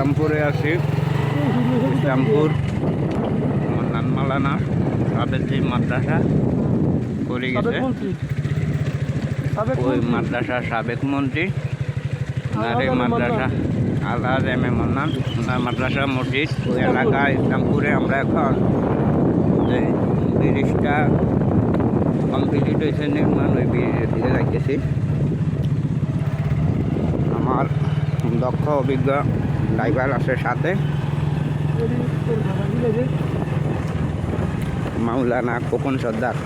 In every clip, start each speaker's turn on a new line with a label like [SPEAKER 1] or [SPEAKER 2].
[SPEAKER 1] ইসলামপুরে আছি। ইসলামপুর মান্নান মাওলানা তাদের যে মাদ্রাসা করে গেছে, ওই মাদ্রাসার সাবেক মন্ত্রী ওনার এই মাদ্রাসা আলহাজ এম এ মান্নান ওনার মাদ্রাসা মসজিদ ওই এলাকা ইসলামপুরে। আমরা এখন যে ব্রিজটা কমপ্লিট হয়েছে নির্মাণ, ওই ব্রিজের দিকে যাইতেছি। আমার দক্ষ অভিজ্ঞ ড্রাইভার আছে সাথে, মাওলানা খোকন সর্দার।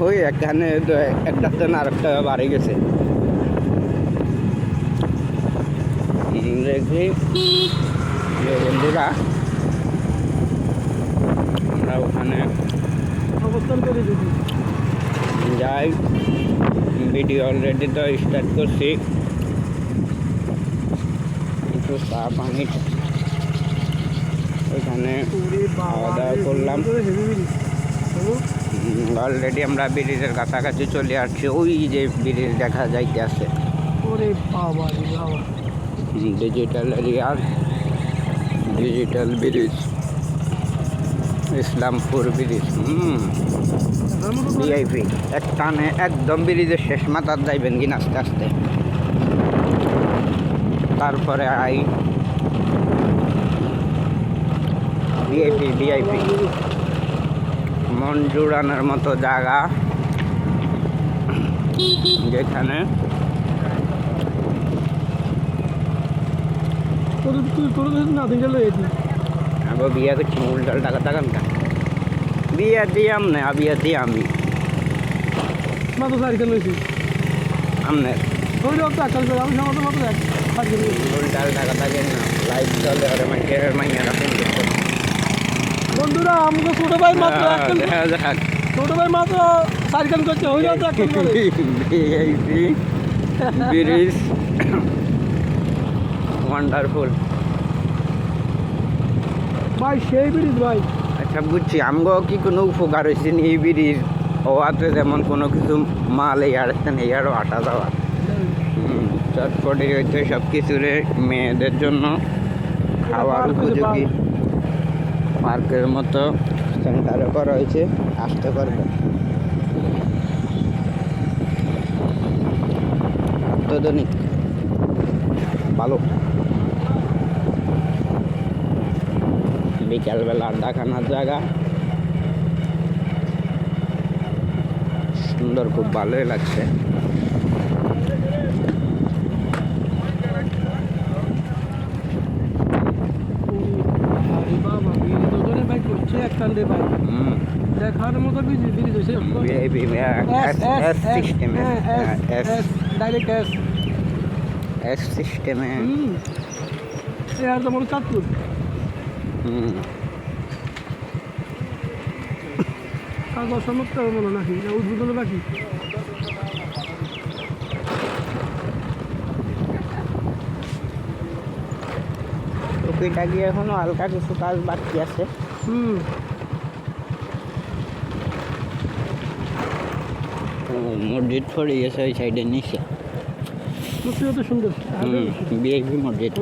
[SPEAKER 1] ওই এখানে একটা না আরেকটা বাড়ি গেছে। বন্ধুরা আমরা ওখানে
[SPEAKER 2] অবস্থান করে দিদি
[SPEAKER 1] যাই, ভিডিও অলরেডি তো স্টার্ট করছি। একটু চা পানি ওইখানে খাওয়া দাওয়া করলাম। অলরেডি আমরা ব্রিজের কাছাকাছি চলে আসছি। ওই যে ব্রিজ দেখা যাইতে আছে, ডিজিটাল এরিয়ার digital bridge, Islampur bridge. VIP এক টানে একদম ব্রিজের শেষ মাথার যাইবেন কিনা আস্তে আস্তে, তারপরে আই ভিআইপি ভিআইপি মন জুড়ানোর মতো জায়গা, যেখানে আবার বিয়া করছি উল্টাল টাকা টাকান কা বিয়া দিয়াম না বিয়া দিয়ে আমি
[SPEAKER 2] মাত্র সাইকেল লইছি
[SPEAKER 1] আমনের উল্টাল টাকা থাকেন না, লাইফ চলে আর মাইয়ারা ফোন করতে।
[SPEAKER 2] বন্ধুরা আমাকে ছোট ভাই মাত্র ছোট ভাই মাত্র সাইকেল করছে হইল
[SPEAKER 1] ব্রিজ ওয়ান্ডারফুল
[SPEAKER 2] ভাই, সেই ব্রিজ ভাই।
[SPEAKER 1] আচ্ছা বুঝছি, আমগো কি কোনো উপকার হয়েছে এই ব্রিজ হওয়াতে? যেমন কোনো কিছু মাল এই আসতেন এই আরও আসা যাওয়া চটপটি হইতে সব কিছুরে মেয়েদের জন্য খাওয়ার উপযোগী পার্কের মতো সেন্টারে করা হয়েছে, আসতে পারবে। অত্যাধুনিক ভালো। বিকালবেলা আড্ডা খানার জায়গা সুন্দর, খুব ভালোই লাগছে।
[SPEAKER 2] দেখার মতো ব্রিজ হয়েছে ডাইরেক্ট
[SPEAKER 1] এস সিস্টেমে।
[SPEAKER 2] আর যেমন চাঁদপুর কাগজ সমস্ত মনে নাকি উদ্বোধন বাকি।
[SPEAKER 1] টুপিটা গিয়ে এখনো হালকা কিছু কাজ বাকি আছে। মসজিদ পড়ে গেছে ওই সাইডের নিচে,
[SPEAKER 2] মসজিদ সুন্দর
[SPEAKER 1] ভিআইপি মসজিদ।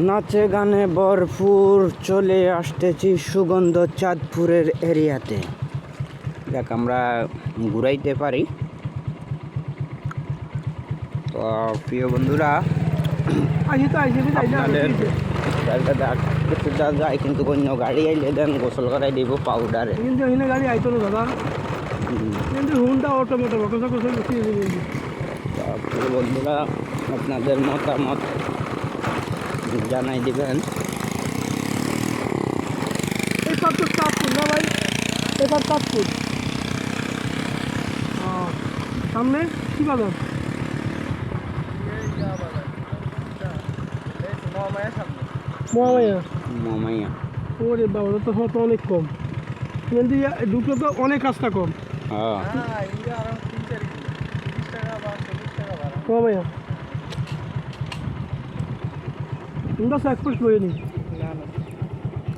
[SPEAKER 1] নাচে গানে ভরপুর চলে আসতেছি সুগন্ধ চাঁদপুরের এরিয়াতে। দেখ আমরা ঘুরাইতে পারি তো প্রিয় বন্ধুরা, আপনাদের কিছু যায় কিন্তু অন্য গাড়ি আইলে দেন গোসল করাই দিব পাউডারে,
[SPEAKER 2] কিন্তু এখানে গাড়ি আইতো না দাদা, কিন্তু হুন্ডা অটো মোটো
[SPEAKER 1] প্রিয় বন্ধুরা আপনাদের মতামত জানাই দিবেন।
[SPEAKER 2] এবার তো চাঁদপুর না ভাই, এবার চাঁদপুর সামনে কি বাজার?
[SPEAKER 1] মমাইয়া।
[SPEAKER 2] ওরে বাবা, তো হতো অনেক কম, কিন্তু ঢুকলে তো অনেক রাস্তা কম। মমাইয়া আমরা চেকপোস্ট লয়ে নি
[SPEAKER 3] না না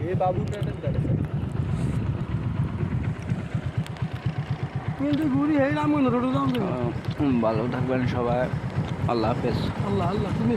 [SPEAKER 3] এই বাবুটা
[SPEAKER 2] কিন্তু ঘুরি এই রাম টোটো দাম
[SPEAKER 1] ভালো থাকবেন সবাই, আল্লাহ হাফেজ।
[SPEAKER 2] আল্লাহ আল্লাহ তুমি